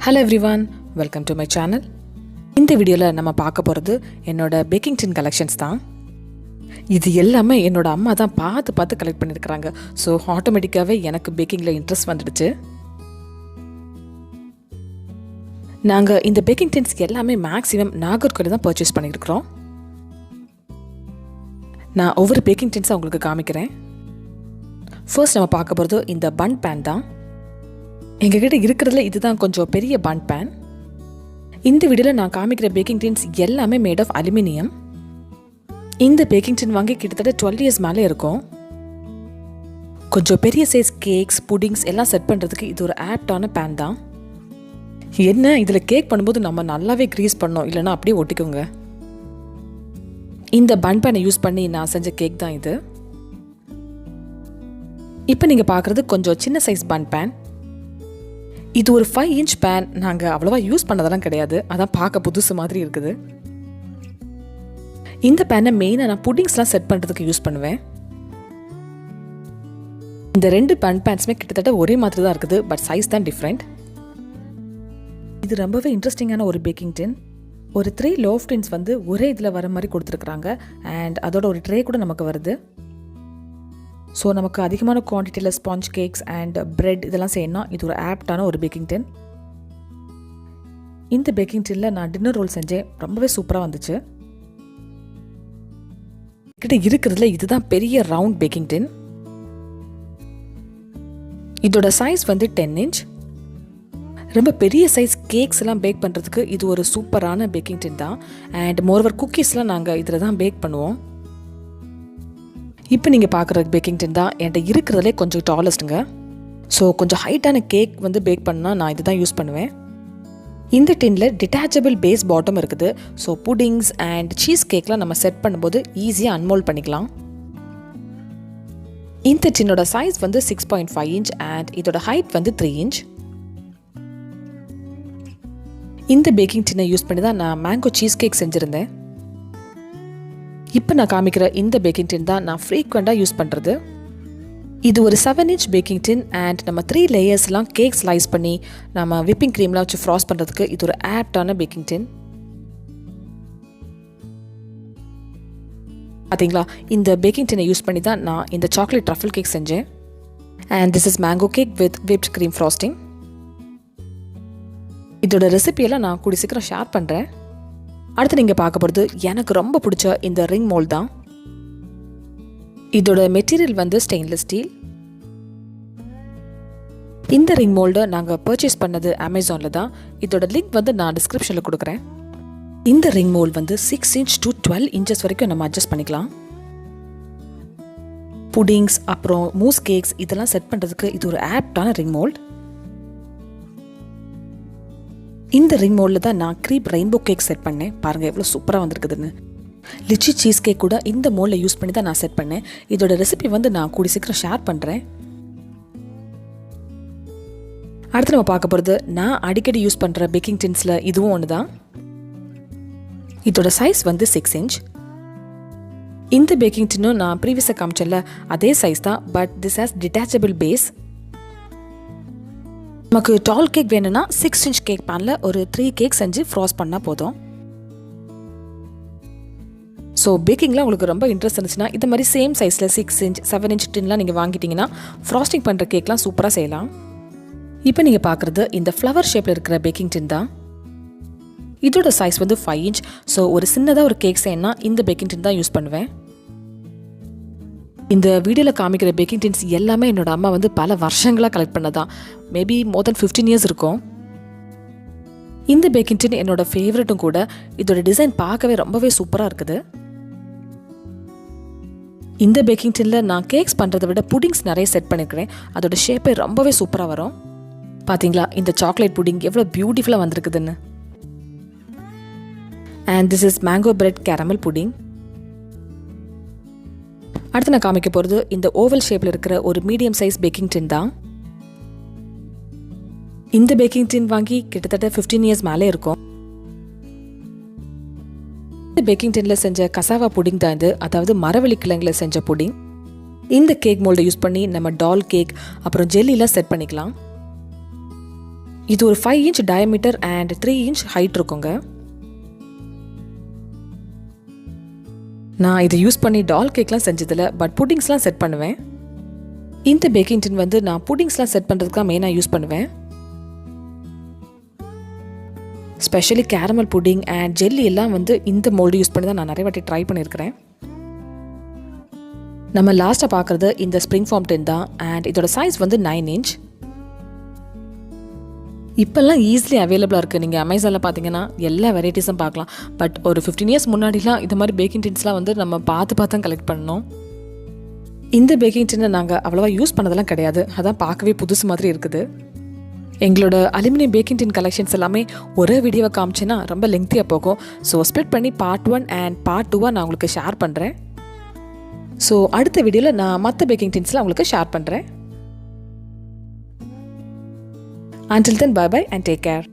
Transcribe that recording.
Hello everyone, welcome to my channel. இந்த வீடியோவில் நம்ம பார்க்க போகிறது என்னோட பேக்கிங் டின் கலெக்ஷன்ஸ் தான். இது எல்லாமே என்னோட அம்மா தான் பார்த்து கலெக்ட் பண்ணியிருக்கிறாங்க. ஸோ ஆட்டோமேட்டிக்காகவே எனக்கு பேக்கிங்கில் இன்ட்ரெஸ்ட் வந்துடுச்சு. நாங்கள் இந்த பேக்கிங் டின்ஸ் எல்லாமே மேக்ஸிமம் நாகர்கோவில் தான் பர்ச்சேஸ் பண்ணியிருக்கிறோம். நான் ஒவ்வொரு பேக்கிங் டின்ஸை உங்களுக்கு காமிக்கிறேன். ஃபர்ஸ்ட் நம்ம பார்க்க போகிறது இந்த பன் பேன் தான். எங்ககிட்ட இருக்கிறதுல இதுதான் கொஞ்சம் பெரிய பன் பேன். இந்த வீடியோவில் நான் காமிக்கிற பேக்கிங் டின்ஸ் எல்லாமே மேட் ஆஃப் அலுமினியம். இந்த பேக்கிங் டின் வாங்கி கிட்டத்தட்ட 12 இயர்ஸ் மேலே இருக்கும். கொஞ்சம் பெரிய சைஸ் கேக்ஸ், புடிங்ஸ் எல்லாம் செட் பண்ணுறதுக்கு இது ஒரு ஆப்டான பேன் தான். என்ன இதில் கேக் பண்ணும்போது நம்ம நல்லாவே க்ரீஸ் பண்ணோம், இல்லைன்னா அப்படியே ஒட்டிக்கோங்க. இந்த பன் பேனை யூஸ் பண்ணி நான் செஞ்ச கேக் தான் இது. இப்போ நீங்கள் பார்க்குறது கொஞ்சம் சின்ன சைஸ் பன் பேன். இது ஒரு 5 இன்ச் பேன். நாங்கள் அவ்வளோவா யூஸ் பண்ணதெல்லாம் கிடையாது, அதான் பார்க்க புதுசு மாதிரி இருக்குது. இந்த பேனை மெயினாக நான் புட்டிங்ஸ்லாம் செட் பண்ணுறதுக்கு யூஸ் பண்ணுவேன். இந்த 2 பன் பேன்ஸுமே கிட்டத்தட்ட ஒரே மாதிரி தான் இருக்குது, பட் சைஸ் தான் டிஃப்ரெண்ட். இது ரொம்பவே இன்ட்ரெஸ்டிங்கான ஒரு பேக்கிங் டின். ஒரு 3 லோஃப் டின்ஸ் வந்து ஒரே இதில் வர மாதிரி கொடுத்துருக்குறாங்க. அண்ட் அதோட ஒரு ட்ரே கூட நமக்கு வருது. ஸோ நமக்கு அதிகமான குவான்டிட்டியில் ஸ்பாஞ்ச் கேக்ஸ் அண்ட் பிரெட் இதெல்லாம் செய்யணும். இது ஒரு ஆப்டான ஒரு பேக்கிங் டின். இந்த பேக்கிங் டின்னில் நான் டின்னர் ரோல் செஞ்சேன், ரொம்பவே சூப்பராக வந்துச்சு. கிட்ட இருக்கிறதுல இதுதான் பெரிய ரவுண்ட் பேக்கிங் டின். இதோட சைஸ் வந்து 10 இன்ச். ரொம்ப பெரிய சைஸ் கேக்ஸ் எல்லாம் பேக் பண்ணுறதுக்கு இது ஒரு சூப்பரான பேக்கிங் டின் தான். அண்ட் மோரோவர் குக்கீஸ்லாம் நாங்கள் இதில் தான் பேக் பண்ணுவோம். இப்போ நீங்கள் பார்க்குற பேக்கிங் டின் தான் என்கிட்ட இருக்கிறதுலே கொஞ்சம் டாலஸ்ட்டுங்க. ஸோ கொஞ்சம் ஹைட்டான கேக் வந்து பேக் பண்ணால் நான் இது தான் யூஸ் பண்ணுவேன். இந்த டின்னில் டிட்டாச்சபிள் பேஸ் பாட்டம் இருக்குது. ஸோ புடிங்ஸ் அண்ட் சீஸ் கேக்லாம் நம்ம செட் பண்ணும்போது ஈஸியாக அன்மோல்ட் பண்ணிக்கலாம். இந்த டின்னோட சைஸ் வந்து 6.5 இன்ச் அண்ட் இதோட ஹைட் வந்து 3 இன்ச். இந்த பேக்கிங் டின்னை யூஸ் பண்ணி தான் நான் மேங்கோ சீஸ் கேக் செஞ்சுருந்தேன். இப்போ நான் காமிக்கிற இந்த பேக்கிங் டின் தான் நான் ஃப்ரீக்வெண்ட்டாக யூஸ் பண்ணுறது. இது ஒரு 7 இன்ச் பேக்கிங் டின் அண்ட் நம்ம 3 லேயர்ஸ்லாம் கேக் ஸ்லைஸ் பண்ணி நம்ம விப்பிங் க்ரீம்லாம் வச்சு ஃப்ராஸ்ட் பண்ணுறதுக்கு இது ஒரு ஆப்டான பேக்கிங் டின். பார்த்தீங்களா, இந்த பேக்கிங் டின்னை யூஸ் பண்ணி தான் நான் இந்த சாக்லேட் ட்ரஃபிள் கேக் செஞ்சேன். And this is mango cake with whipped cream frosting. இதோட ரெசிபியெல்லாம் நான் கூடி சீக்கிரம் ஷேர் பண்ணுறேன். அடுத்து நீங்கள் பார்க்க போகிறது எனக்கு ரொம்ப பிடிச்ச இந்த ரிங் மோல்ட் தான். இதோட மெட்டீரியல் வந்து ஸ்டெயின்லெஸ் ஸ்டீல். இந்த ரிங் மோல்டை நாங்கள் பர்ச்சேஸ் பண்ணது அமேசானில் தான். இதோட லிங்க் வந்து நான் டிஸ்கிரிப்ஷனில் கொடுக்குறேன். இந்த ரிங் மோல்ட் வந்து 6 இன்ச் to 12 இன்ச்சஸ் வரைக்கும் நம்ம அட்ஜஸ்ட் பண்ணிக்கலாம். புடிங்ஸ் அப்புறம் மூஸ் கேக்ஸ் இதெல்லாம் செட் பண்ணுறதுக்கு இது ஒரு ஆப்டான ரிங் மோல்ட். இந்த ரிங் மோல்டில் தான் நான் க்ரீப் ரெயின்போ கேக் செட் பண்ணேன். பாருங்கள் எவ்வளோ சூப்பராக வந்திருக்குதுன்னு. லிச்சி சீஸ் கேக் கூட இந்த மோல்டில் யூஸ் பண்ணி தான் நான் செட் பண்ணேன். இதோட ரெசிபி வந்து நான் கூடி சீக்கிரம் ஷேர் பண்ணுறேன். அடுத்து நம்ம பார்க்க போகிறது நான் அடிக்கடி யூஸ் பண்ணுற பேக்கிங் டின்ஸில் இதுவும் ஒன்று தான். இதோட சைஸ் வந்து 6 இன்ச். இந்த பேக்கிங் டின்னும் நான் ப்ரீவியஸாக காமிச்சல அதே சைஸ் தான், but this has detachable base. நமக்கு டால் கேக் வேணும்னா 6 இன்ச் கேக் பேனில் ஒரு 3 கேக் செஞ்சு ஃப்ராஸ்ட் பண்ணால் போதும். ஸோ பேக்கிங்கில் உங்களுக்கு ரொம்ப இன்ட்ரெஸ்ட் இருந்துச்சுன்னா இது மாதிரி சேம் சைஸில் 6 இன்ச் 7 இன்ச் டின்லாம் நீங்கள் வாங்கிட்டீங்கன்னா ஃப்ராஸ்டிங் பண்ணுற கேக்லாம் சூப்பராக செய்யலாம். இப்போ நீங்கள் பார்க்குறது இந்த ஃப்ளவர் ஷேப்பில் இருக்கிற பேக்கிங் டின் தான். இதோட சைஸ் வந்து 5 இன்ச். ஸோ ஒரு சின்னதாக ஒரு கேக் செய்யணும்னா இந்த பேக்கிங் டின் தான் யூஸ் பண்ணுவேன். இந்த வீடியோவில் காமிக்கிற பேக்கிங் டின்ஸ் எல்லாமே என்னோட அம்மா வந்து பல வருஷங்களாக கலெக்ட் பண்ணதான். மேபி மோர் தென் 15 இயர்ஸ் இருக்கும். இந்த பேக்கிங் டின் என்னோட ஃபேவரட்டும் கூட. இதோட டிசைன் பார்க்கவே ரொம்பவே சூப்பராக இருக்குது. இந்த பேக்கிங் டின்ல நான் கேக்ஸ் பண்ணுறதை விட புடிங்ஸ் நிறைய செட் பண்ணியிருக்கிறேன். அதோட ஷேப்பே ரொம்பவே சூப்பராக வரும். பார்த்தீங்களா இந்த சாக்லேட் புடிங் எவ்வளோ பியூட்டிஃபுல்லாக வந்திருக்குதுன்னு. And this is mango bread caramel pudding. அடுத்து நான் காமிக்க போகிறது இந்த ஓவல் ஷேப்பில் இருக்கிற ஒரு மீடியம் சைஸ் பேக்கிங் டின் தான். இந்த பேக்கிங் டின் வாங்கி கிட்டத்தட்ட 15 இயர்ஸ் மேலே இருக்கும். இந்த பேக்கிங் டின்னில் செஞ்ச கசாவா புடிங் தான் இது, அதாவது மரவள்ளி கிழங்கில் செஞ்ச புடிங். இந்த கேக் மோல்டை யூஸ் பண்ணி நம்ம டால் கேக் அப்புறம் ஜெல்லிலாம் செட் பண்ணிக்கலாம். இது ஒரு 5 inch diameter and 3 inch height இருக்குங்க. நான் இதை யூஸ் பண்ணி டால் கேக்லாம் செஞ்சதில்ல, பட் புட்டிங்ஸ்லாம் செட் பண்ணுவேன். இந்த பேக்கிங் டின் வந்து நான் புட்டிங்ஸ்லாம் செட் பண்ணுறதுக்காக மெயினாக யூஸ் பண்ணுவேன். Specially caramel pudding and jelly எல்லாம் வந்து இந்த மோல்டு யூஸ் பண்ணி தான் நான் நிறைய வாட்டி ட்ரை பண்ணியிருக்கிறேன். நம்ம லாஸ்ட்டாக பார்க்குறது இந்த ஸ்ப்ரிங் ஃபார்ம் டின் தான். அண்ட் இதோட சைஸ் வந்து 9 inch. இப்போல்லாம் ஈஸிலி அவைலபிளாக இருக்குது. நீங்கள் அமேசானில் பார்த்தீங்கன்னா எல்லா வெரைட்டிஸும் பார்க்கலாம். பட் ஒரு 15 years முன்னாடிலாம் இது மாதிரி பேக்கிங் டின்ஸ்லாம் வந்து நம்ம பார்த்து தான் கலெக்ட் பண்ணோம். இந்த பேக்கிங் டின்னை நாங்கள் அவ்வளோவா யூஸ் பண்ணதெல்லாம் கிடையாது. அதான் பார்க்கவே புதுசு மாதிரி இருக்குது. எங்களோட அலுமினியம் பேக்கிங் டின் கலெக்ஷன்ஸ் எல்லாமே ஒரே வீடியோவை காமிச்சேன்னா ரொம்ப லெங்க்த்தியாக போகும். ஸோ ஸ்ப்ளிட் பண்ணி பார்ட் 1 அண்ட் பார்ட் 2 நான் உங்களுக்கு ஷேர் பண்ணுறேன். ஸோ அடுத்த வீடியோவில் நான் மற்ற பேக்கிங் டின்ஸ்லாம் உங்களுக்கு ஷேர் பண்ணுறேன். Until then, bye-bye and take care.